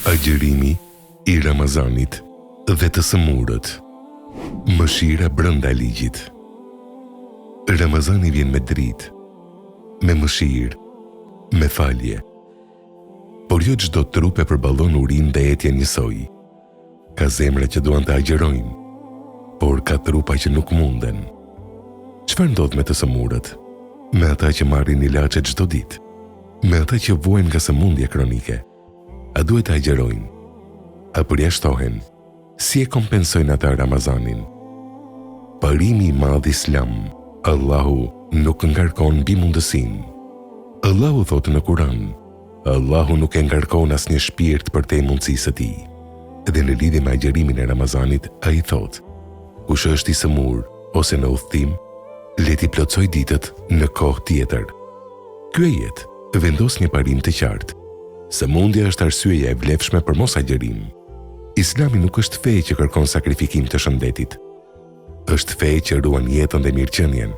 Agjërimi i Ramazanit dhe të sëmurët. Mëshira brenda ligjit. Ramazani vjen me dritë, me mëshirë, me falje. Por jo çdo trup e përballon urinë dhe etjen njësoj. Ka zemra që duan të agjërojnë, por ka trupa që nuk munden. Çfarë ndodh me të sëmurët? Me ata që marrin ilaçe çdo ditë, me ata që vuajnë nga sëmundje kronike. A duhet të agjerojnë? A përjashtohen? Si e kompensojnë ata Ramazanin? Parimi i madh Islam, Allahu nuk ngarkon mbi mundësinë. Allahu thotë në Kur'an, Allahu nuk e ngarkon asnjë shpirt për te mundësisë së tij. Dhe në lidhje me agjerimin e Ramazanit, ai thotë, kush është i sëmur ose në udhtim, le t'i plotsoj ditët në kohë tjetër. Ky ajet vendos një parim të qartë. Sëmundja është arsyeja e vlefshme për mos agjerim. Islami nuk është fe që kërkon sakrifikim të shëndetit. Është fe që ruan jetën dhe mirëqenien.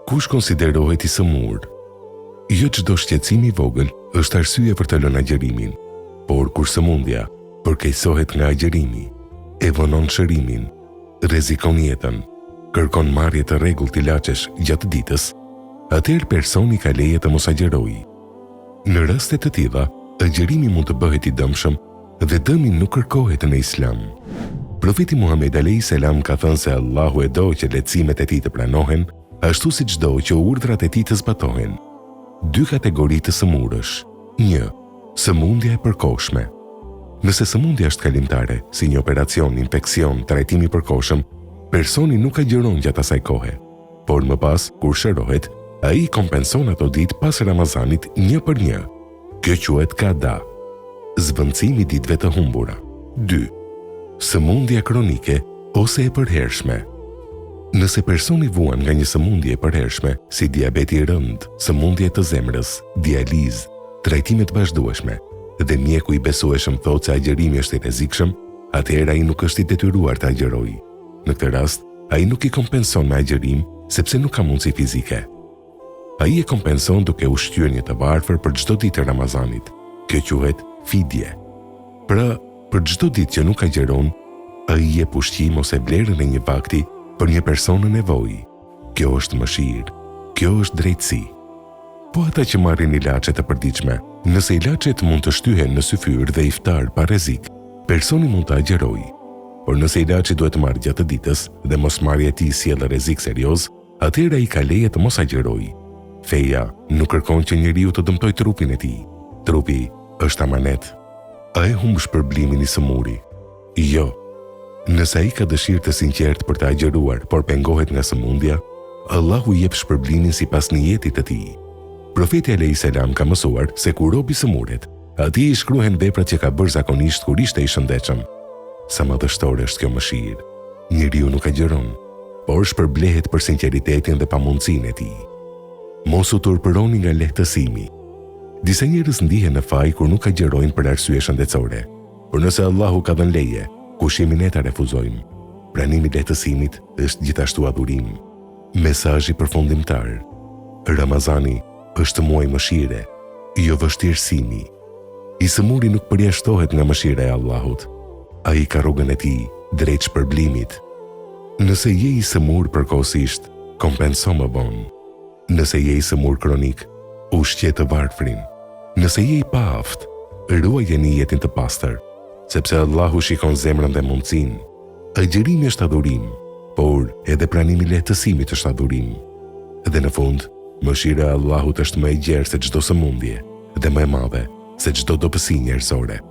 Kush konsiderohet i sëmur? Jo çdo shqetësim i vogël është arsye për të lënë agjerimin, por kur sëmundja përkeqësohet nga agjerimi, e vonon shërimin, rrezikon jetën, kërkon marrje të rregullt ilaçesh gjatë ditës, atëherë personi ka leje të mos agjerojë. Në raste të tilla, agjerimi mund të bëhet i dëmshëm dhe dëmi nuk kërkohet në Islam. Profeti Muhammed a.s. ka thënë se Allahu e do që lehtësimet e tij të pranohen, ashtu siç do që urdhrat e tij të zbatohen. 2 kategori të sëmurësh. 1. Sëmundja e përkohshme. Nëse sëmundja është kalimtare, si një operacion, infeksion, trajtim i përkohshëm, personi nuk agjeron gjatë asaj kohe, por më pas, kur shërohet, ai kompenson ato ditë pas Ramazanit 1 për 1. Kjo quhet qada, zvendësimi ditëve të humbura. 2. Sëmundja kronike ose e përhershme. Nëse personi vuan nga një sëmundje e përhershme, si diabeti i rënd, sëmundje të zemrës, dializë, trajtime të vazhdueshme, dhe mjeku i besueshëm thotë se agjerimi është i rrezikshëm, atëherë ai nuk është i detyruar të agjerojë. Në këtë rast, ai nuk i kompenson me agjerim sepse nuk ka mundësi fizike. Ai e kompenson duke ushqyer një të varfër për çdo ditë të Ramazanit. Kjo quhet fidje. Pra, për çdo ditë që nuk agjeron, ai jep ushqim ose vlerën e një vakti për një person në nevojë. Kjo është mëshirë. Kjo është drejtësi. Po ata që marrin ilaçe të përditshme, nëse ilaçet mund të shtyhen në syfyr dhe iftar pa rrezik, personi mund të agjerojë. Por nëse ilaçi duhet të marrë gjatë ditës dhe mosmarrja e tij sjell rrezik serioz, atëherë ai ka leje të mos agjerojë. Feja nuk kërkon që njeriu të dëmtojë trupin e tij. Trupi është amanet. A e humb shpërblimin i sëmuri? Jo. Nëse ai ka dëshirë të sinqertë për të agjeruar, por pengohet nga sëmundja, Allahu jep shpërblimin sipas niyetit të tij. Profeti a.s. ka mësuar se kur robi sëmuret, atij i shkruhen veprat që ka bërë zakonisht kur ishte i shëndetshëm. Sa madhështore është kjo mëshirë. Njeriu nuk agjeron, por shpërblehet për sinqeritetin dhe pamundësinë e tij. Mos u turpëroni nga lehtësimi. Disa njerëz ndihen në faj kur nuk agjerojnë për arsye shëndetësore. Por nëse Allahu ka dhënë leje, kush jemi ne ta refuzojmë? Pranimi i lehtësimit është gjithashtu adhurim. Mesazhi përfundimtar. Ramazani është muaj mëshire, jo vështirësimi. I sëmuri nuk përjashtohet nga mëshira e Allahut. Ai ka rrugën e tij drejt shpërblimit. Nëse je i sëmur përkohësisht, kompenso më vonë. Nëse je i sëmur kronik, ushqe të varfrin. Nëse je i paaft, ruaje niyetin të pastër, sepse Allahu shikon zemrën dhe mundësinë. Agjerimi është adhurim, por edhe pranimi i lehtësimit është adhurim. Dhe në fund, mëshira e Allahut është më e gjerë se çdo sëmundje dhe më e madhe se çdo dobësi njerëzore.